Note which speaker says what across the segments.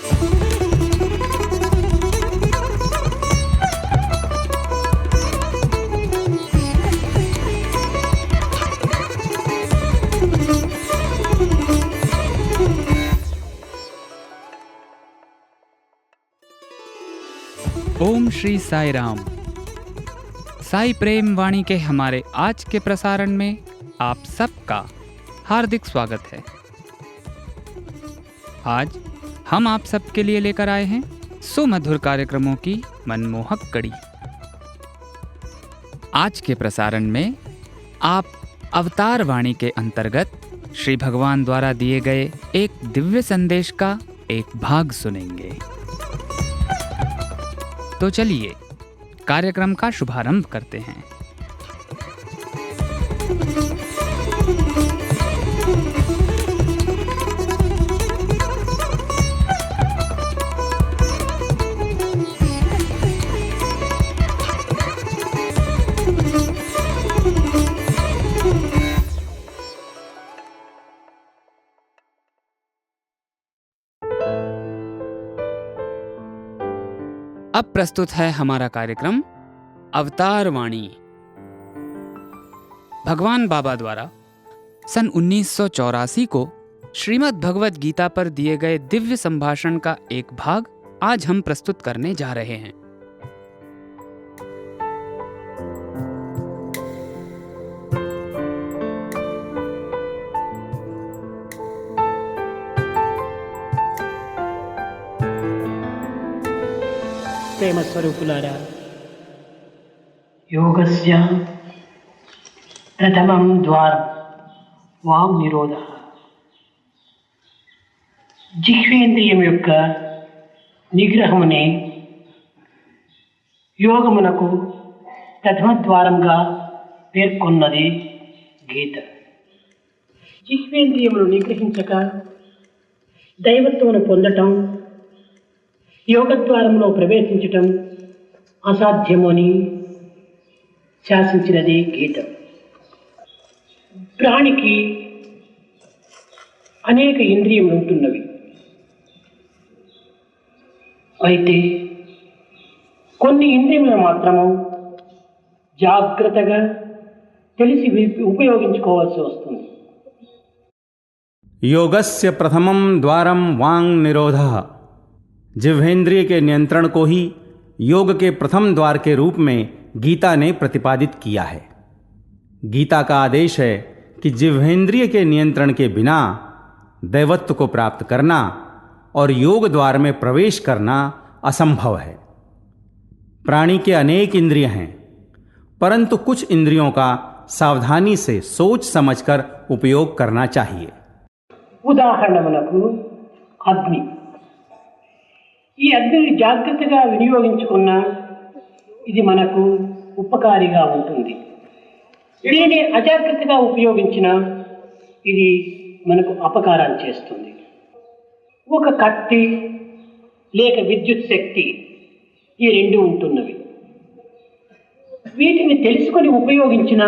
Speaker 1: ओम श्री साई राम। साई प्रेम वाणी के हमारे आज के प्रसारण में आप सबका हार्दिक स्वागत है। आज हम आप सबके लिए लेकर आए हैं सुमधुर कार्यक्रमों की मनमोहक कड़ी। आज के प्रसारण में आप अवतार वाणी के अंतर्गत श्री भगवान द्वारा दिए गए एक दिव्य संदेश का एक भाग सुनेंगे। तो चलिए कार्यक्रम का शुभारंभ करते हैं। अब प्रस्तुत है हमारा कार्यक्रम अवतार वाणी। भगवान बाबा द्वारा सन 1984 को श्रीमद् भगवद गीता पर दिए गए दिव्य संभाषण का एक भाग आज हम प्रस्तुत करने जा रहे हैं।
Speaker 2: ప్రేమ స్వరూపులారా, యోగస్య ప్రథమం ద్వారం వాంగ్ నిరోధ. జిహ్వేంద్రియం యొక్క నిగ్రహమునే యోగమునకు ప్రథమ ద్వారంగా పేర్కొన్నది గీత. జిహ్వేంద్రియమును నిగ్రహించక దైవత్వమును పొందటం, యోగద్వారంలో ప్రవేశించటం అసాధ్యమని శాసించినది గీత. ప్రాణికి అనేక ఇంద్రియములు ఉంటున్నవి. అయితే కొన్ని ఇంద్రియములు మాత్రము జాగ్రత్తగా తెలిసి ఉపయోగించుకోవాల్సి వస్తుంది.
Speaker 3: योगस्य प्रथमं द्वारं वांग निरोधः. जिह्वेंद्रिय के नियंत्रण को ही योग के प्रथम द्वार के रूप में गीता ने प्रतिपादित किया है. गीता का आदेश है कि जिह्वेंद्रिय के नियंत्रण के बिना दैवत्व को प्राप्त करना और योग द्वार में प्रवेश करना असंभव है. प्राणी के अनेक इंद्रिय हैं, परंतु कुछ इंद्रियों का सावधानी से सोच समझकर उपयोग करना चाहिए.
Speaker 2: ఉదాహరణకు అగ్ని. ఈ అగ్నిని జాగ్రత్తగా వినియోగించుకున్న ఇది మనకు ఉపకారిగా ఉంటుంది. దీనిని అజాగ్రత్తగా ఉపయోగించిన ఇది మనకు అపకారం చేస్తుంది. ఒక కత్తి లేక విద్యుత్ శక్తి, ఈ రెండు ఉంటున్నవి. వీటిని తెలుసుకొని ఉపయోగించిన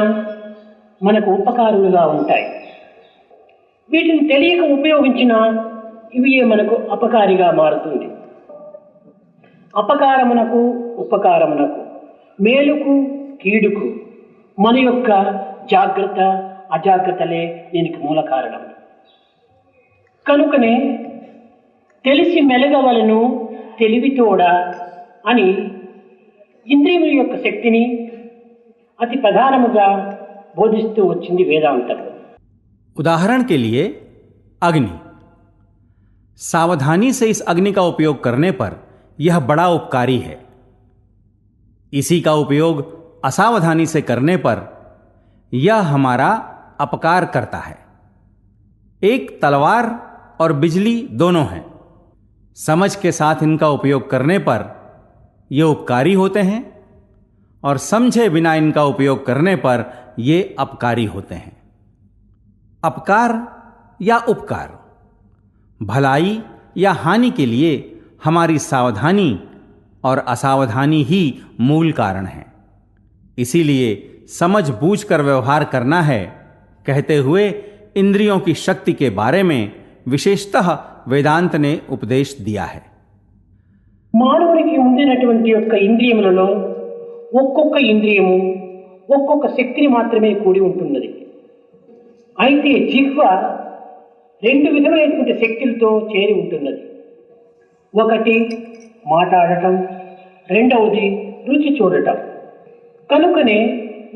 Speaker 2: మనకు ఉపకారులుగా ఉంటాయి. వీటిని తెలియక ఉపయోగించిన ఇవి మనకు అపకారిగా మారుతుంది. అపకారమునకు ఉపకారమునకు, మేలుకు కీడుకు మన యొక్క జాగ్రత్త అజాగ్రత్తలే దీనికి మూల కారణం. కనుకనే తెలిసి మెలగవలను తెలివితోడ అని ఇంద్రియముల యొక్క శక్తిని అతి ప్రధానముగా బోధిస్తూ వచ్చింది వేదాంతం.
Speaker 3: उदाहरण के लिए अग्नि. सावधानी से इस अग्नि का उपयोग करने पर यह बड़ा उपकारी है. इसी का उपयोग असावधानी से करने पर यह हमारा अपकार करता है. एक तलवार और बिजली दोनों हैं. समझ के साथ इनका उपयोग करने पर ये उपकारी होते हैं और समझे बिना इनका उपयोग करने पर ये अपकारी होते हैं. अपकार या उपकार, भलाई या हानि के लिए हमारी सावधानी और असावधानी ही मूल कारण है. इसीलिए समझ बूझकर व्यवहार करना है, कहते हुए इंद्रियों की शक्ति के बारे में विशेषतः वेदांत ने उपदेश दिया है।
Speaker 2: మానవునికి ఉండినటువంటి యొక్క ఇంద్రియములలో ఒక్కొక్క ఇంద్రియము ఒక్కొక్క శక్తిని మాత్రమే కూడి ఉంటున్నది. అయితే జిహ్వ రెండు విధమైనటువంటి శక్తులతో చేరి ఉంటున్నది. ఒకటి మాట్లాడటం, రెండవది రుచి చూడటం. కనుకనే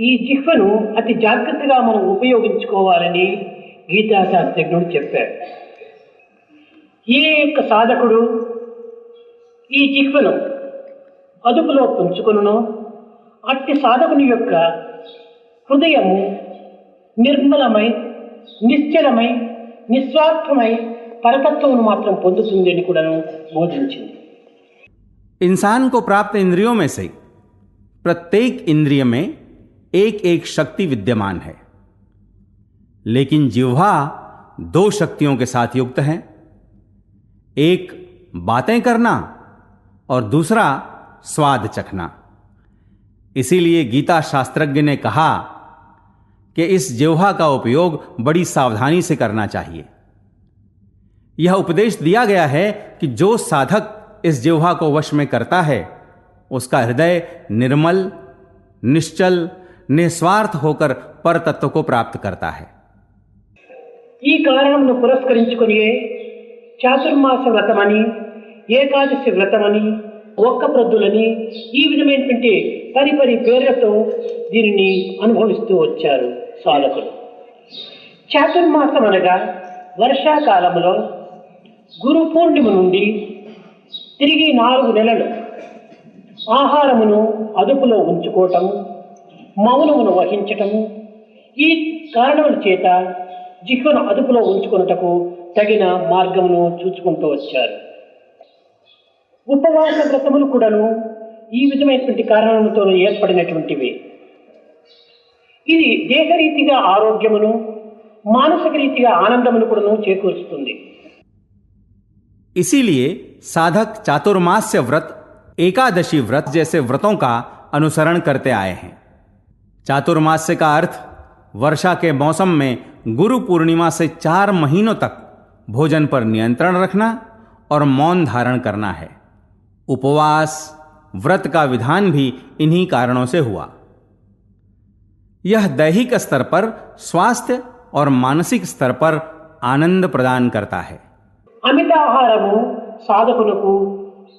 Speaker 2: ఈ జిహ్వను అతి జాగ్రత్తగా మనం ఉపయోగించుకోవాలని గీతాశాస్త్రజ్ఞుడు చెప్పాడు. ఏ యొక్క సాధకుడు ఈ జిహ్వను అదుపులో ఉంచుకొనునో అట్టి సాధకుని యొక్క హృదయము నిర్మలమై, నిశ్చలమై, నిస్వార్థమై పరతత్వమును మాత్రం పొందుతుంది అని కూడా బోధించింది.
Speaker 3: इंसान को प्राप्त इंद्रियों में से प्रत्येक इंद्रिय में एक एक शक्ति विद्यमान है, लेकिन जिह्वा दो शक्तियों के साथ युक्त है। एक बातें करना और दूसरा स्वाद चखना। इसीलिए गीता शास्त्रज्ञ ने कहा कि इस जिह्वा का उपयोग बड़ी सावधानी से करना चाहिए। यह उपदेश दिया गया है कि जो साधक इस जिह्वा को वश में करता है उसका हृदय निर्मल, निश्चल, निस्वार्थ होकर पर तत्व को प्राप्त करता है।
Speaker 2: ఈ కారణమును పురస్కరించుకొని చాతుర్మాస వ్రతమని, ఏకాదశి వ్రతమని, ఒక్క ప్రొద్దులని ఈ విధమైనటువంటి పరిపరి పేర్లతో దీనిని అనుభవిస్తూ వచ్చారు సాధకులు. చాతుర్మాసం అనగా వర్షాకాలంలో గురు పూర్ణిమ నుండి తిరిగి 4 నెలలు ఆహారమును అదుపులో ఉంచుకోవటము, మౌనమును వహించటము, ఈ కారణముల చేత జిహ్వను అదుపులో ఉంచుకొనుటకు తగిన మార్గమును చూచుకుంటూ వచ్చారు. ఉపవాస వ్రతములు కూడాను ఈ విధమైనటువంటి కారణములతో ఏర్పడినటువంటివి. ఇది దేహరీతిగా ఆరోగ్యమును, మానసిక రీతిగా ఆనందమును కూడాను చేకూరుస్తుంది.
Speaker 3: इसीलिए साधक चातुर्मास्य व्रत, एकादशी व्रत जैसे व्रतों का अनुसरण करते आए हैं। चातुर्मास्य का अर्थ वर्षा के मौसम में गुरु पूर्णिमा से 4 महीनों तक भोजन पर नियंत्रण रखना और मौन धारण करना है। उपवास व्रत का विधान भी इन्हीं कारणों से हुआ। यह दैहिक स्तर पर स्वास्थ्य और मानसिक स्तर पर आनंद प्रदान करता है।
Speaker 2: అమితాహారము సాధకులకు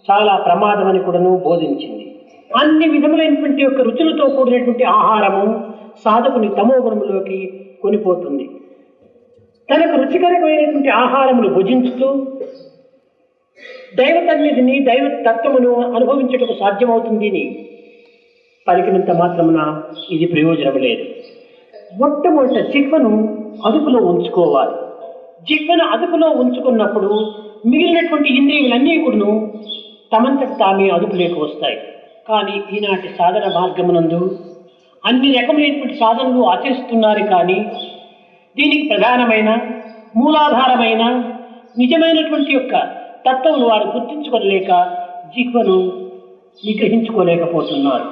Speaker 2: చాలా ప్రమాదమని కూడాను బోధించింది. అన్ని విధములైనటువంటి యొక్క రుచులతో కూడినటువంటి ఆహారము సాధకుని తమో గుణములోకి కొనిపోతుంది. తనకు రుచికరమైనటువంటి ఆహారమును భుజించుతూ దైవ సన్నిధిని, దైవ తత్వమును అనుభవించటకు సాధ్యమవుతుంది అని పలికినంత మాత్రమున ఇది ప్రయోజనం లేదు. మొట్టమొదట జిహ్వను అదుపులో ఉంచుకోవాలి. జిహ్వను అదుపులో ఉంచుకున్నప్పుడు మిగిలినటువంటి ఇంద్రియములన్నీ కూడాను తమంతట తామే అదుపులోకి వస్తాయి. కానీ ఈనాటి సాధన మార్గమునందు అన్ని రకములైనటువంటి సాధనలు ఆచరిస్తున్నారు. కానీ దీనికి ప్రధానమైన మూలాధారమైన నిజమైనటువంటి యొక్క తత్వమును వారు గుర్తించుకోలేక జిహ్వను నిగ్రహించుకోలేకపోతున్నారు.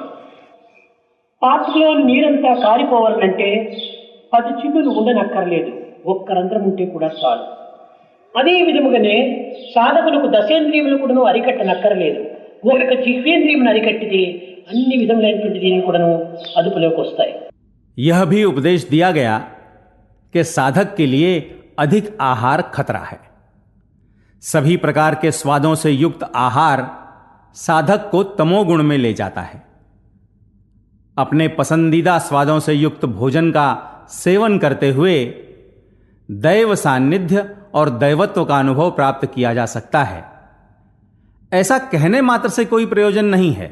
Speaker 2: పాత్రలో నీరంతా కారిపోవాలంటే 10 చిల్లులు ఉండనక్కర్లేదు, ఒక్క రంధ్రం ఉంటే కూడా చాలు. అదే విధముగానే సాధకులకు దశేంద్రియములు కూడాను అరికట్టనక్కర్లేదు, ఒక జిహ్వేంద్రియమును అరికట్టితే అన్ని విధములైనటువంటి దీనిని కూడాను అదుపులోకి వస్తాయి.
Speaker 3: यह भी उपदेश दिया गया कि साधक के लिए अधिक आहार खतरा है। सभी प्रकार के स्वादों से युक्त आहार साधक को तमोगुण में ले जाता है। अपने पसंदीदा स्वादों से युक्त भोजन का सेवन करते हुए दैव सान्निध्य और दैवत्व का अनुभव प्राप्त किया जा सकता है। ऐसा कहने मात्र से कोई प्रयोजन नहीं है।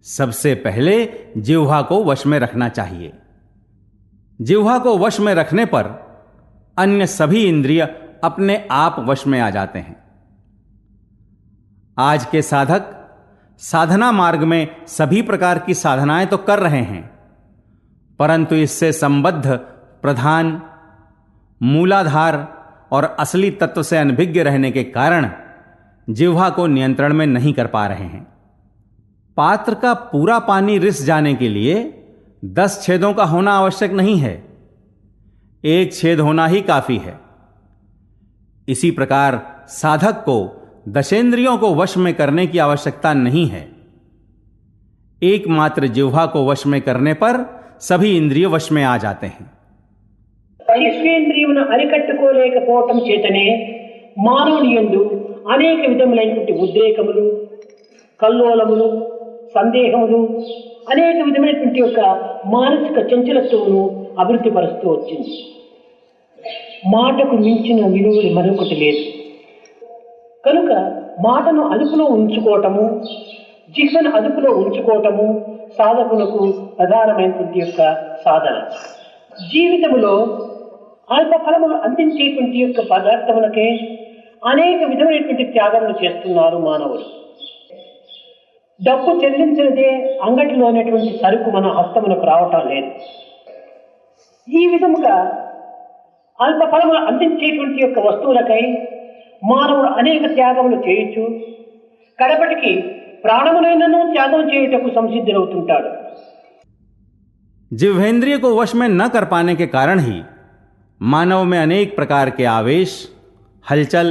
Speaker 3: सबसे पहले जिह्वा को वश में रखना चाहिए। जिह्वा को वश में रखने पर अन्य सभी इंद्रिय अपने आप वश में आ जाते हैं। आज के साधक साधना मार्ग में सभी प्रकार की साधनाएं तो कर रहे हैं, परंतु इससे संबद्ध प्रधान, मूलाधार और असली तत्व से अनभिज्ञ रहने के कारण जिह्वा को नियंत्रण में नहीं कर पा रहे हैं। पात्र का पूरा पानी रिस जाने के लिए 10 छेदों का होना आवश्यक नहीं है, एक छेद होना ही काफी है। इसी प्रकार साधक को दशेंद्रियों को वश में करने की आवश्यकता नहीं है। एकमात्र जिह्वा को वश में करने पर सभी इंद्रिय वश में आ जाते हैं।
Speaker 2: విశ్వేంద్రియమును అరికట్టుకోలేకపోవటం చేతనే మానవుని యందు అనేక విధములైనటువంటి ఉద్రేకములు, కల్లోలములు, సందేహములు, అనేక విధమైనటువంటి యొక్క మానసిక చంచలత్వమును అభివృద్ధి పరుస్తూ వచ్చింది. మాటకు మించిన విలువలు మరొకటి లేదు. కనుక మాటను అదుపులో ఉంచుకోవటము, జిహ్వను అదుపులో ఉంచుకోవటము సాధకులకు ప్రధానమైనటువంటి యొక్క సాధన. జీవితములో అల్ప ఫలములు అందించేటువంటి యొక్క పదార్థములకే అనేక విధమైనటువంటి త్యాగములు చేస్తున్నారు మానవులు. డబ్బు చెల్లించినదే అంగటిలో అనేటువంటి సరుకు మన హస్తములకు రావటం లేదు. ఈ విధముగా అల్ప ఫలములు అందించేటువంటి యొక్క వస్తువులకై మానవుడు అనేక త్యాగములు చేయొచ్చు. కడపటికి ప్రాణమునైనను త్యాగం చేయుటకు సంసిద్ధులవుతుంటాడు.
Speaker 3: जिह्वेंद्रिय को वश में न कर पाने के कारण ही मानव में अनेक प्रकार के आवेश, हलचल,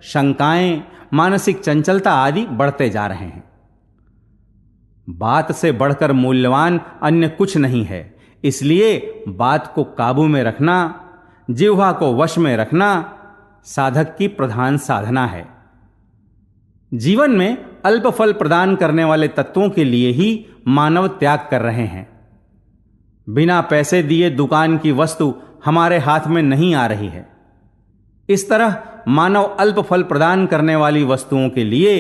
Speaker 3: शंकाएं, मानसिक चंचलता आदि बढ़ते जा रहे हैं। बात से बढ़कर मूल्यवान अन्य कुछ नहीं है। इसलिए बात को काबू में रखना, जिह्वा को वश में रखना साधक की प्रधान साधना है। जीवन में अल्प फल प्रदान करने वाले तत्वों के लिए ही मानव त्याग कर रहे हैं। बिना पैसे दिए दुकान की वस्तु हमारे हाथ में नहीं आ रही है। इस तरह मानव अल्प फल प्रदान करने वाली वस्तुओं के लिए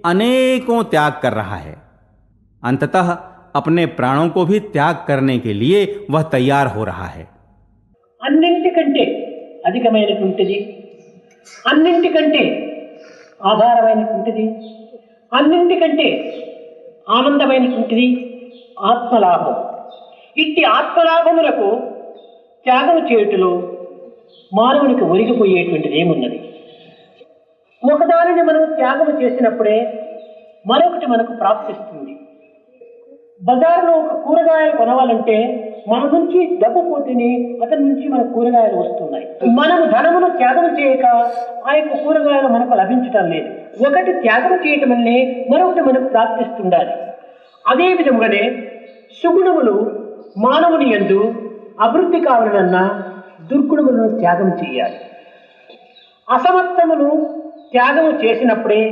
Speaker 3: अनेकों त्याग कर रहा है। अंततः अपने प्राणों को भी त्याग करने के लिए वह तैयार हो रहा है।
Speaker 2: అన్నింటికంటే అధికమైనటువంటిది, అన్నింటికంటే ఆధారమైనటువంటిది, అన్నింటికంటే ఆనందమైనటువంటిది ఆత్మలాభం. ఇట్టి ఆత్మలాభములకు త్యాగం చేయుటలో మానవునికి ఒరిగిపోయేటువంటిది ఏమున్నది? ఒకదానిని మనం త్యాగం చేసినప్పుడే మరొకటి మనకు ప్రాప్తిస్తుంది. బజారులో ఒక కూరగాయలు కొనవాలంటే మన నుంచి డబ్బు పోతేనే అతని నుంచి మన కూరగాయలు వస్తున్నాయి. మనము ధనమును త్యాగం చేయక ఆ యొక్క కూరగాయలు మనకు లభించటం లేదు. ఒకటి త్యాగం చేయటం వల్లే మరొకటి మనకు ప్రాప్తిస్తుండాలి. అదే విధముగానే సుగుణములు మానవుని యందు అభివృద్ధి కావాలన్నా దుర్గుణములను త్యాగం చేయాలి. అసమత్వమును త్యాగము చేసినప్పుడే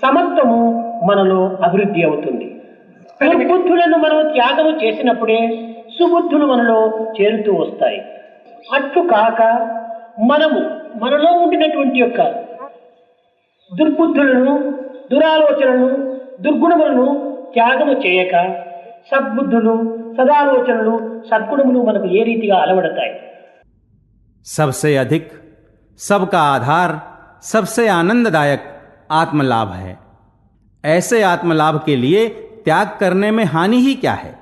Speaker 2: సమత్వము మనలో అభివృద్ధి అవుతుంది. దుర్బుద్ధులను మనం త్యాగము చేసినప్పుడే సుబుద్ధులు మనలో చేరుతూ వస్తాయి. అట్లు కాక మనలో ఉండినటువంటి యొక్క దుర్బుద్ధులను, దురాలోచనలను, దుర్గుణములను త్యాగము చేయక సద్బుద్ధులు, సదాలోచనలు, సద్గుణములు మనకు ఏ రీతిగా అలవడతాయి?
Speaker 3: सबसे अधिक, सबका आधार, सबसे आनंददायक आत्मलाभ है। ऐसे आत्मलाभ के लिए त्याग करने में हानि ही क्या है?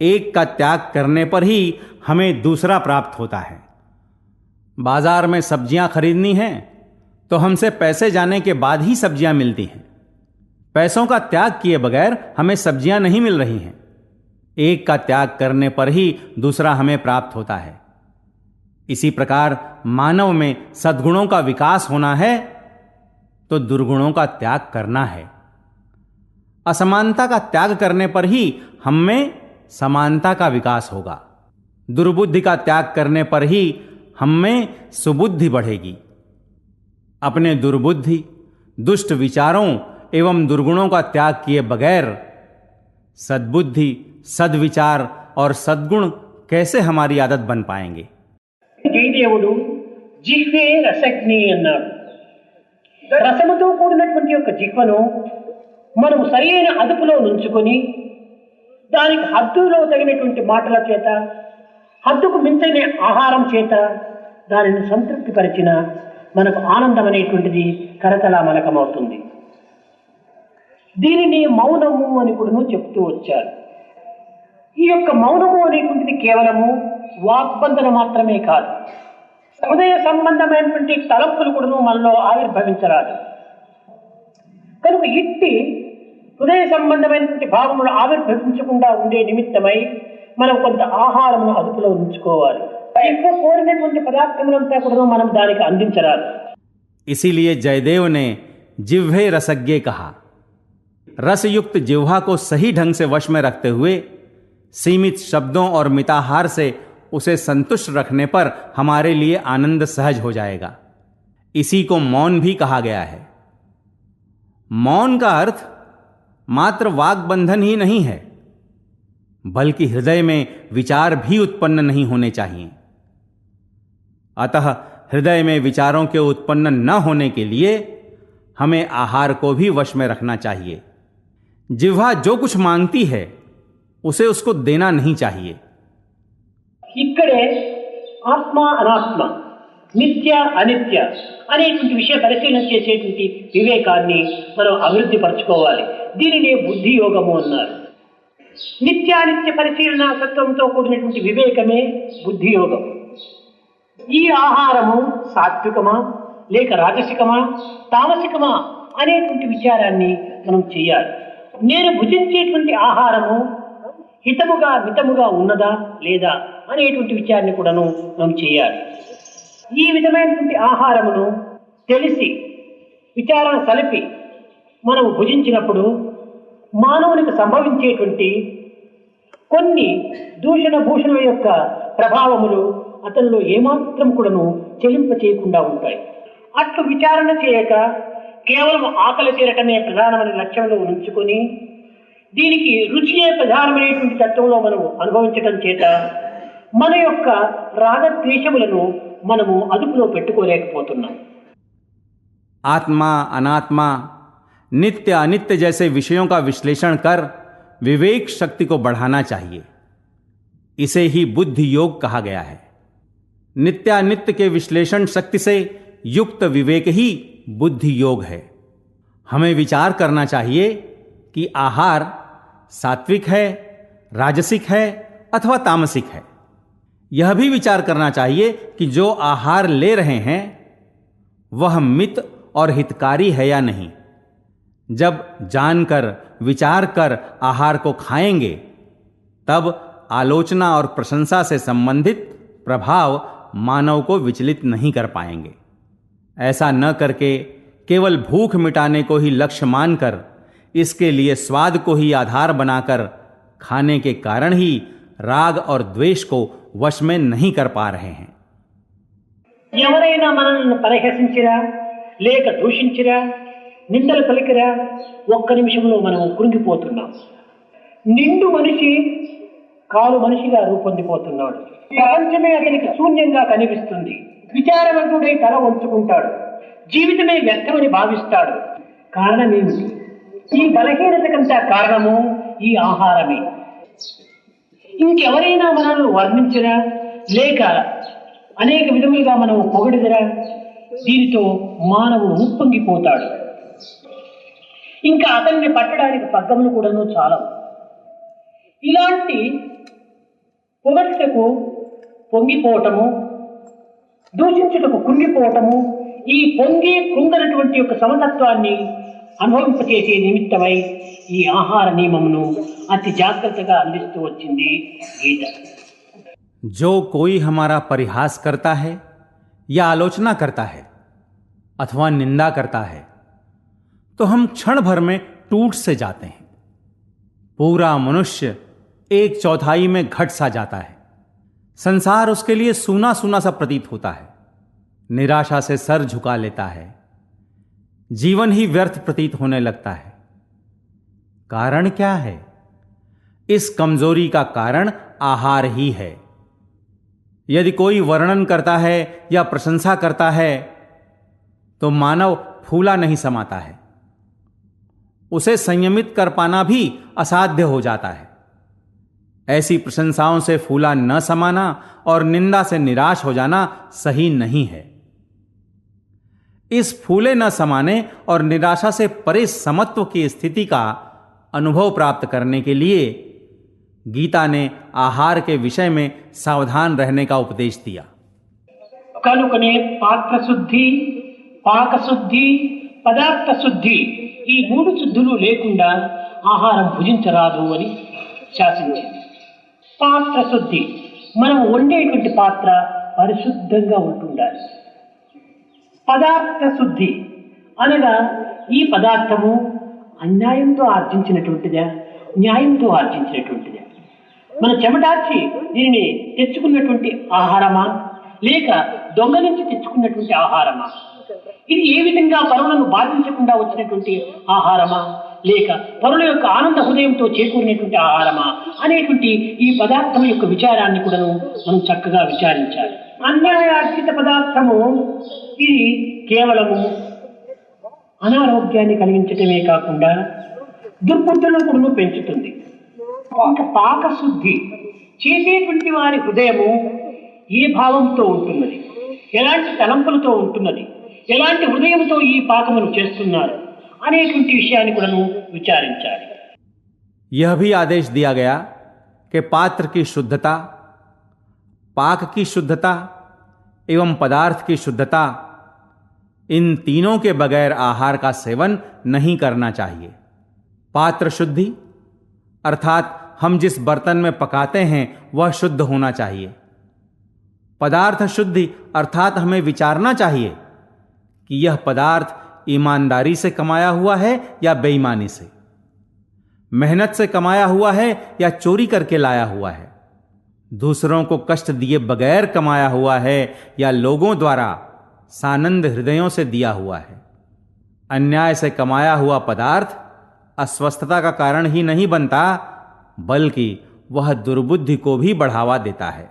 Speaker 3: एक का त्याग करने पर ही हमें दूसरा प्राप्त होता है। बाजार में सब्जियां खरीदनी हैं तो हमसे पैसे जाने के बाद ही सब्जियां मिलती हैं। पैसों का त्याग किए बगैर हमें सब्जियां नहीं मिल रही हैं। एक का त्याग करने पर ही दूसरा हमें प्राप्त होता है। इसी प्रकार मानव में सद्गुणों का विकास होना है तो दुर्गुणों का त्याग करना है। असमानता का त्याग करने पर ही हम में समानता का विकास होगा। दुर्बुद्धि का त्याग करने पर ही हम में सुबुद्धि बढ़ेगी। अपने दुर्बुद्धि, दुष्ट विचारों एवं दुर्गुणों का त्याग किए बगैर सद्बुद्धि, सद्विचार और सद्गुण कैसे हमारी आदत बन पाएंगे?
Speaker 2: జయదేవుడు జిహ్వే రసగ్ని అన్నాడు. రసముతో కూడినటువంటి యొక్క జిహ్వను మనము సరైన అదుపులో ఉంచుకొని దానికి హద్దులో తగినటువంటి మాటల చేత, హద్దుకు మించిన ఆహారం చేత దానిని సంతృప్తిపరిచిన మనకు ఆనందం అనేటువంటిది కరతలామలకమవుతుంది. దీనిని మౌనము అని కూడా చెప్తూ వచ్చారు. ఈ యొక్క మౌనము అనేటువంటిది కేవలము వాగ్బంధన మాత్రమే కాదు, హృదయ సంబంధమైనటువంటి తలంపులు కూడా మనలో ఆవిర్భవించరాదు. కనుక ఇట్టి హృదయ సంబంధమైనటువంటి భావములు ఆవిర్భవించకుండా ఉండే నిమిత్తమై మనం కొంత ఆహారమును అదుపులో ఉంచుకోవాలి. ఎక్కువ కోరినటువంటి పదార్థములంతా కూడా మనం దానికి అందించరాదు.
Speaker 3: इसीलिए जयदेव ने जिह्वे रसज्ञे कहा. रसयुक्त जिह्वा को सही ढंग से वश में रखते हुए सीमित शब्दों और मिताहार से उसे संतुष्ट रखने पर हमारे लिए आनंद सहज हो जाएगा. इसी को मौन भी कहा गया है. मौन का अर्थ मात्र वाक बंधन ही नहीं है, बल्कि हृदय में विचार भी उत्पन्न नहीं होने चाहिए. अतः हृदय में विचारों के उत्पन्न न होने के लिए हमें आहार को भी वश में रखना चाहिए. जिह्वा जो कुछ मांगती है उसे उसको देना नहीं चाहिए.
Speaker 2: ఇక్కడే ఆత్మ అనాత్మ, నిత్య అనిత్య అనేటువంటి విషయ పరిశీలన చేసేటువంటి వివేకాన్ని మనం అభివృద్ధి పరచుకోవాలి. దీనినే బుద్ధి యోగము అన్నారు. నిత్యానిత్య పరిశీలన సత్వంతో కూడినటువంటి వివేకమే బుద్ధి యోగం. ఈ ఆహారము సాత్వికమా లేక రాజసికమా తామసికమా అనేటువంటి విచారాన్ని మనం చేయాలి. నేను భుజించేటువంటి ఆహారము హితముగా మితముగా ఉన్నదా లేదా అనేటువంటి విచారాన్ని కూడాను మనం చేయాలి. ఈ విధమైనటువంటి ఆహారమును తెలిసి విచారణ సలిపి మనం భుజించినప్పుడు మానవునికి సంభవించేటువంటి కొన్ని దూషణ భూషణల యొక్క ప్రభావములు అతనిలో ఏమాత్రం కూడాను చెలింప చేయకుండా ఉంటాయి. అట్లు విచారణ చేయక కేవలం ఆకలి తీరటమే ప్రధానమైన లక్ష్యంలో ఉంచుకొని దీనికి రుచియే ప్రధానమైనటువంటి తత్వంలో మనం అనుభవించటం చేత మన యొక్క రాగద్వేషములను మనము అదుపులో పెట్టుకోలేకపోతున్నాం.
Speaker 3: आत्मा अनात्मा नित्य अनित्य जैसे विषयों का विश्लेषण कर विवेक शक्ति को बढ़ाना चाहिए. इसे ही बुद्धि योग कहा गया है. नित्यानित्य के विश्लेषण शक्ति से युक्त विवेक ही बुद्धि योग है. हमें विचार करना चाहिए कि आहार सात्विक है, राजसिक है अथवा तामसिक है. यह भी विचार करना चाहिए कि जो आहार ले रहे हैं वह मित और हितकारी है या नहीं. जब जानकर विचार कर आहार को खाएंगे तब आलोचना और प्रशंसा से संबंधित प्रभाव मानव को विचलित नहीं कर पाएंगे. ऐसा न करके केवल भूख मिटाने को ही लक्ष्य मानकर इसके लिए स्वाद को ही आधार बनाकर खाने के कारण ही राग और द्वेष को वश में नहीं कर पा रहे हैं.
Speaker 2: ఎవరైనా మనల్ని పరిహసించిరా లేక దూషించిరా నిందలు పలికిరా ఒక్క నిమిషంలో మనం కురింగిపోతున్నాం. నిండు మనిషి కాలు మనిషిగా రూపొందిపోతున్నాడు. ప్రపంచమే అతనికి శూన్యంగా కనిపిస్తుంది. విచారవంతుడై తల వంచుకుంటాడు. జీవితమే వ్యర్థమని భావిస్తాడు. కారణమేమిటి? ఈ బలహీనత కంటే కారణము ఈ ఆహారమే. ఇంకెవరైనా మనల్ని వర్ణించినా లేక అనేక విధములుగా మనం పొగిడిదరా దీనితో మానవుడు ఉప్పొంగిపోతాడు. ఇంకా అతన్ని పట్టడానికి పగ్గములు కూడాను చాలా. ఇలాంటి పొగట్టుటకు పొంగిపోవటము, దూషించుటకు కృంగిపోవటము, ఈ పొంగి కృంగనటువంటి యొక్క సమతత్వాన్ని అనుభవింపచేసే నిమిత్తమై ఈ ఆహార నియమమును అతి జాగ్రత్తగా అందిస్తూ వచ్చింది గీత.
Speaker 3: जो कोई हमारा परिहास करता है या आलोचना करता है अथवा निंदा करता है तो हम क्षण भर में टूट से जाते हैं. पूरा मनुष्य 1/4 में घट सा जाता है. संसार उसके लिए सूना सूना सा प्रतीत होता है. निराशा से सर झुका लेता है. जीवन ही व्यर्थ प्रतीत होने लगता है. कारण क्या है? इस कमजोरी का कारण आहार ही है. यदि कोई वर्णन करता है या प्रशंसा करता है तो मानव फूला नहीं समाता है. उसे संयमित कर पाना भी असाध्य हो जाता है. ऐसी प्रशंसाओं से फूला न समाना और निंदा से निराश हो जाना सही नहीं है. इस फूले न समाने और निराशा से परे समत्व की स्थिति का अनुभव प्राप्त करने के लिए गीता ने आहार के विषय में सावधान रहने का उपदेश दिया.
Speaker 2: కనుకనే పాత్ర శుద్ధి, పాక శుద్ధి, పదార్థ శుద్ధి ఈ 3 శుద్ధులు లేకుండా ఆహారం భుజించరాదు అని శాసించింది. పాత్ర శుద్ధి మనం వండేటువంటి పాత్ర పరిశుద్ధంగా ఉంటుండాలి. పదార్థ శుద్ధి అనగా ఈ పదార్థము అన్యాయంతో ఆర్జించినటువంటిదా, న్యాయంతో ఆర్జించినటువంటిదా? మన చెమటార్చి దీనిని తెచ్చుకున్నటువంటి ఆహారమా, లేక దొంగ నుంచి తెచ్చుకున్నటువంటి ఆహారమా? ఇది ఏ విధంగా పరులను బాధించకుండా వచ్చినటువంటి ఆహారమా, లేక పరుల యొక్క ఆనంద హృదయంతో చేకూరినటువంటి ఆహారమా అనేటువంటి ఈ పదార్థం యొక్క విచారాన్ని కూడా మనం చక్కగా విచారించాలి. అన్యాయార్జిత పదార్థము ఇది కేవలము అనారోగ్యాన్ని కలిగించటమే కాకుండా దుర్బుద్ధులను కూడా పెంచుతుంది. ఇంకా పాకశుద్ధి చేసేటువంటి వారి హృదయము ఏ భావంతో ఉంటున్నది, ఎలాంటి తలంపులతో ఉంటున్నది, ఎలాంటి హృదయంతో ఈ పాకమును చేస్తున్నారు అనేటువంటి విషయాన్ని కూడా విచారించాలి.
Speaker 3: यह भी आदेश दिया गया कि पात्र की शुद्धता, पाक की शुद्धता एवं पदार्थ की शुद्धता, इन तीनों के बगैर आहार का सेवन नहीं करना चाहिए. पात्र शुद्धि अर्थात हम जिस बर्तन में पकाते हैं वह शुद्ध होना चाहिए. पदार्थ शुद्धि अर्थात हमें विचारना चाहिए कि यह पदार्थ ईमानदारी से कमाया हुआ है या बेईमानी से, मेहनत से कमाया हुआ है या चोरी करके लाया हुआ है, दूसरों को कष्ट दिए बगैर कमाया हुआ है या लोगों द्वारा सानंद हृदयों से दिया हुआ है. अन्याय से कमाया हुआ पदार्थ अस्वस्थता का कारण ही नहीं बनता, बल्कि वह दुर्बुद्धि को भी बढ़ावा देता है.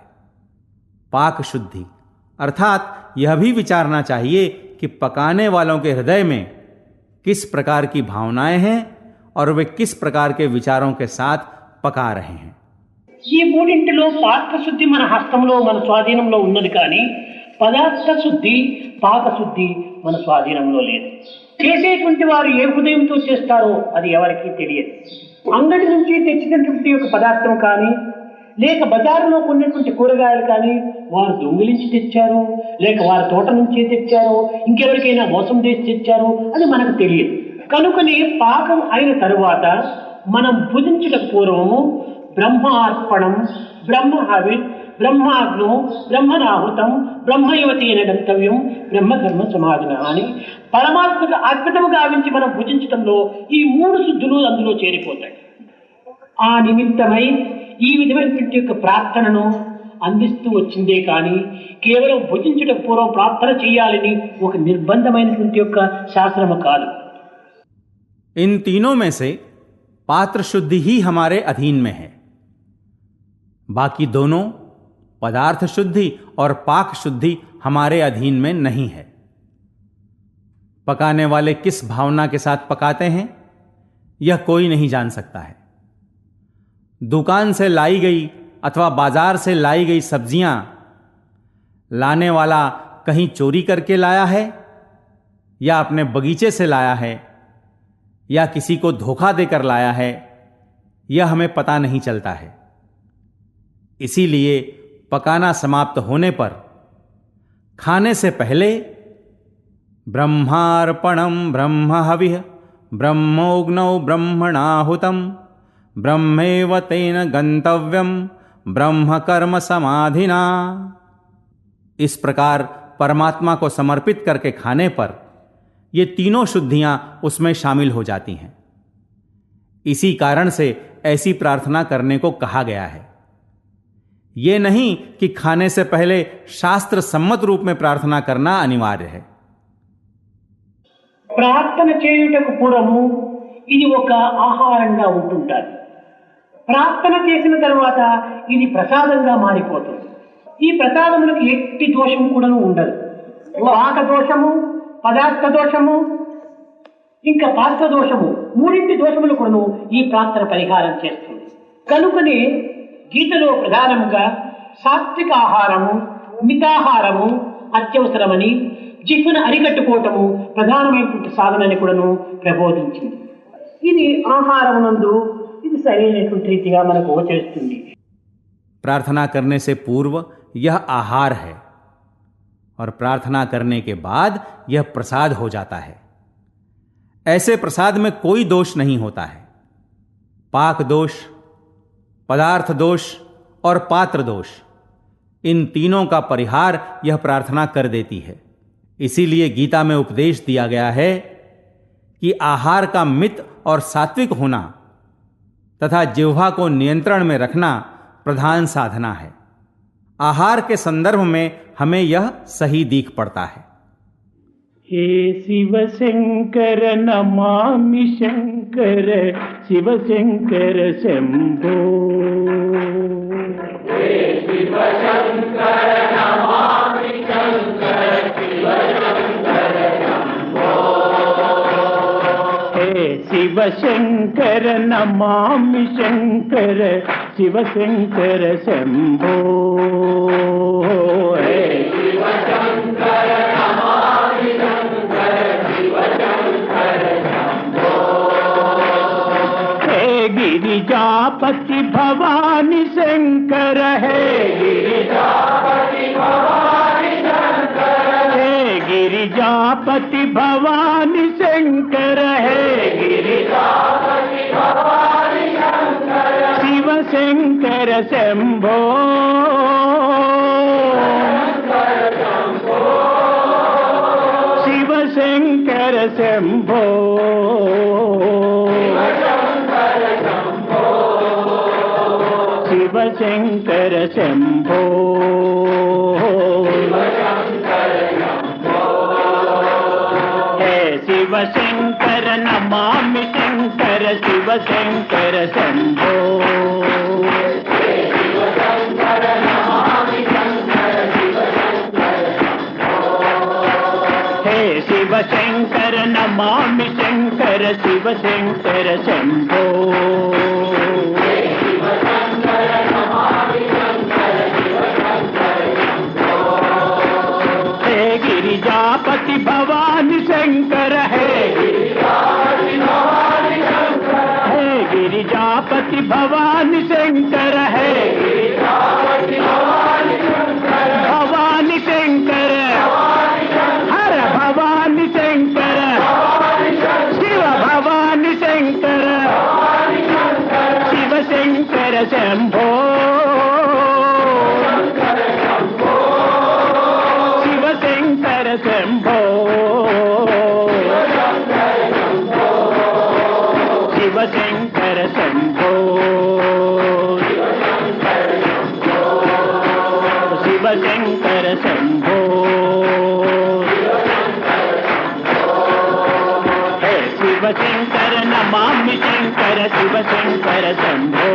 Speaker 3: पाक शुद्धि अर्थात यह भी विचारना चाहिए कि पकाने वालों के हृदय में किस प्रकार की भावनाएं हैं और वे किस प्रकार के विचारों के साथ पका रहे हैं.
Speaker 2: ఈ మూడింటిలో పాత్ర శుద్ధి మన హస్తంలో, మన స్వాధీనంలో ఉన్నది. కానీ పదార్థ శుద్ధి, పాకశుద్ధి మన స్వాధీనంలో లేదు. చేసేటువంటి వారు ఏ హృదయంతో చేస్తారో అది ఎవరికీ తెలియదు. అంగడి నుంచి తెచ్చినటువంటి ఒక పదార్థం కానీ, లేక బజారులో కొన్నటువంటి కూరగాయలు కానీ వారు దొంగిలించి తెచ్చారో, లేక వారి తోట నుంచే తెచ్చారో, ఇంకెవరికైనా మోసం చేసి తెచ్చారో అది మనకు తెలియదు. కనుకనే పాకం అయిన తరువాత మనం భుజించక పూర్వము బ్రహ్మార్పణం, బ్రహ్మహవిత్, బ్రహ్మాగ్నం, బ్రహ్మనాహుతం, బ్రహ్మయువతేన గంతవ్యం, బ్రహ్మధర్మ సమాధిన అని పరమాత్మకు అద్భుతముగా గావించి మనం భుజించడంలో ఈ మూడు శుద్ధులు అందులో చేరిపోతాయి. ఆ నిమిత్తమై ఈ విధమైనటువంటి యొక్క ప్రార్థనను అందిస్తూ వచ్చిందే కానీ కేవలం భుజించడం పూర్వం ప్రార్థన చేయాలని ఒక నిర్బంధమైనటువంటి యొక్క శాస్త్రము కాదు.
Speaker 3: इन तीनों में से पात्र शुद्धि ही हमारे अधीन में है. बाकी दोनों पदार्थ शुद्धि और पाक शुद्धि हमारे अधीन में नहीं है. पकाने वाले किस भावना के साथ पकाते हैं यह कोई नहीं जान सकता है. दुकान से लाई गई अथवा बाजार से लाई गई सब्जियां लाने वाला कहीं चोरी करके लाया है या अपने बगीचे से लाया है या किसी को धोखा देकर लाया है, यह हमें पता नहीं चलता है. इसीलिए पकाना समाप्त होने पर खाने से पहले ब्रह्मार्पणम ब्रह्महविः ब्रह्मोग्नौ ब्रह्मणाहुतम ब्रह्मेव तेन गंतव्यम ब्रह्म कर्म समाधिना, इस प्रकार परमात्मा को समर्पित करके खाने पर ये तीनों शुद्धियां उसमें शामिल हो जाती हैं. इसी कारण से ऐसी प्रार्थना करने को कहा गया है. ये नहीं कि खाने से पहले शास्त्र सम्मत रूप में प्रार्थना करना अनिवार्य है.
Speaker 2: ప్రార్థన చేయుటకు పూర్వము ఇది ఒక ఆహారంగా ఉంటుంటాది. ప్రార్థన చేసిన తర్వాత ఇది ప్రసాదంగా మారిపోతుంది. ఈ ప్రసాదములకు ఎట్టి దోషము కూడా ఉండదు. పాక దోషము, పదార్థ దోషము, ఇంకా పాత్ర దోషము, మూడింటి దోషములు కూడా ఈ ప్రార్థన పరిహారం చేస్తుంది. కనుకనే గీతలో ప్రధానంగా సాత్విక ఆహారము, మితాహారము అత్యవసరమని, జిహ్వను అరికట్టుకోవటము ప్రధానమైనటువంటి సాధనని కూడాను ప్రబోధించింది. ఇది ఆహారమునందు ఇది సరైనటువంటి రీతిగా మనకు గోచరిస్తుంది.
Speaker 3: प्रार्थना करने से पूर्व यह आहार है और प्रार्थना करने के बाद यह प्रसाद हो जाता है. ऐसे प्रसाद में कोई दोष नहीं होता है. पाक दोष, पदार्थ दोष और पात्र दोष इन तीनों का परिहार यह प्रार्थना कर देती है। इसीलिए गीता में उपदेश दिया गया है कि आहार का मित और सात्विक होना तथा जिह्वा को नियंत्रण में रखना प्रधान साधना है। आहार के संदर्भ में हमें यह सही दिख पड़ता है।
Speaker 4: हे शिव शंकर नमामि शंकर, शिव शंकर शंभो। हे शिव शंकर नमामि शंकर, शिव शंकर शंभो। हे शिव शंकर नमामि शंकर, शिव शंकर शंभो। हे शिव शंकर नमामि शंकर, शिव शंकर शंभो। हे गिरिजापति भवानी शंकर, हे गिरिजापति भवानी शंकर, हे गिरिजापति भवानी शंकर, हे गिरिजापति भवानी शंकर, शिव शंकर शंभो। शिव शंकर शंभो। शिव शंकर शंभो। हे शिव शंकर नमामि शंकर, शिव शंकर शंभो। हे शिव शंकर नमामि शंकर, शिव शंकर शंभो। हे गिरिजापति भवानी शंकर, हे गिरिजापति भवानी शंकर, हे भवानी शंकर, हर भवानी शंकर, शिव भवानी शंकर, शिव शंकर शंभो। शिव शंकर शंभो। शिव शंकर शंभो। शिव शंकर शंभो। हे शिव शंकर नमामि शंकर, शिव शंकर शंभो।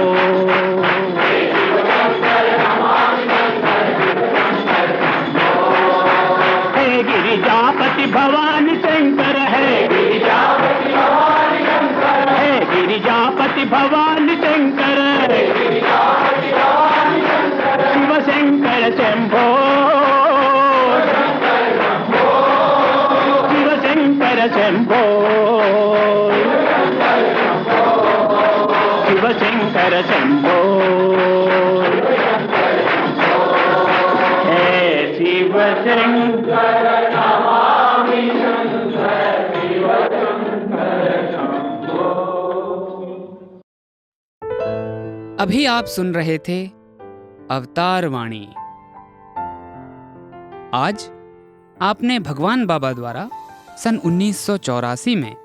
Speaker 4: हे गिरिजापति भवानी शंकर, हे गिरिजापति भवानी शंकर, हे गिरिजापति भवानी शंकर, शिव शंकर शंभो। शिव शंकर शंभो। शिव शंकर शंभो। हे शिव शंकर नमामि शंकर, शिव शंकर शंभो।
Speaker 1: अभी आप सुन रहे थे अवतार वाणी। आज आपने भगवान बाबा द्वारा सन 1984 में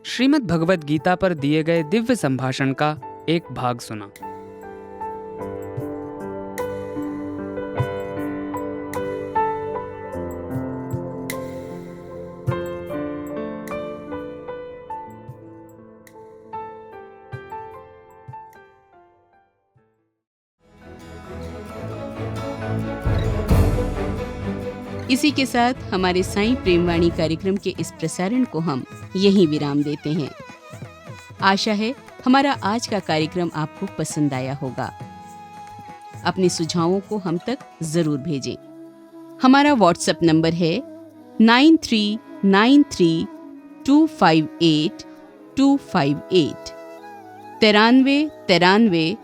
Speaker 1: श्रीमद् भगवद गीता पर दिए गए दिव्य संभाषण का एक भाग सुना।
Speaker 5: इसी के साथ हमारे साईं प्रेमवाणी कार्यक्रम के इस प्रसारण को हम यहीं विराम देते हैं। आशा है हमारा आज का कार्यक्रम आपको पसंद आया होगा। अपने सुझावों को हम तक जरूर भेजें। हमारा व्हाट्सएप नंबर है 9393258258 93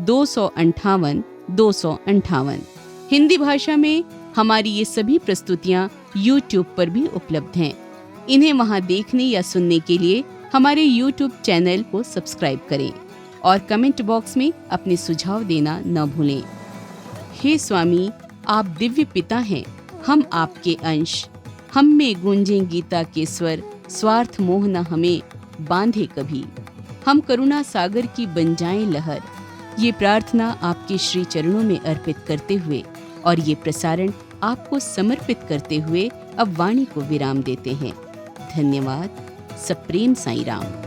Speaker 5: 258 258। हिंदी भाषा में हमारी ये सभी प्रस्तुतियाँ YouTube पर भी उपलब्ध हैं। इन्हें वहाँ देखने या सुनने के लिए हमारे YouTube चैनल को सब्सक्राइब करें और कमेंट बॉक्स में अपने सुझाव देना न भूलें। हे स्वामी, आप दिव्य पिता हैं, हम आपके अंश। हम में गूंजें गीता के स्वर, स्वार्थ मोह न हमें बांधे कभी। हम करुणा सागर की बन जाएं लहर। ये प्रार्थना आपके श्री चरणों में अर्पित करते हुए और ये प्रसारण आपको समर्पित करते हुए अब वाणी को विराम देते हैं। धन्यवाद। सप्रेम साईं राम।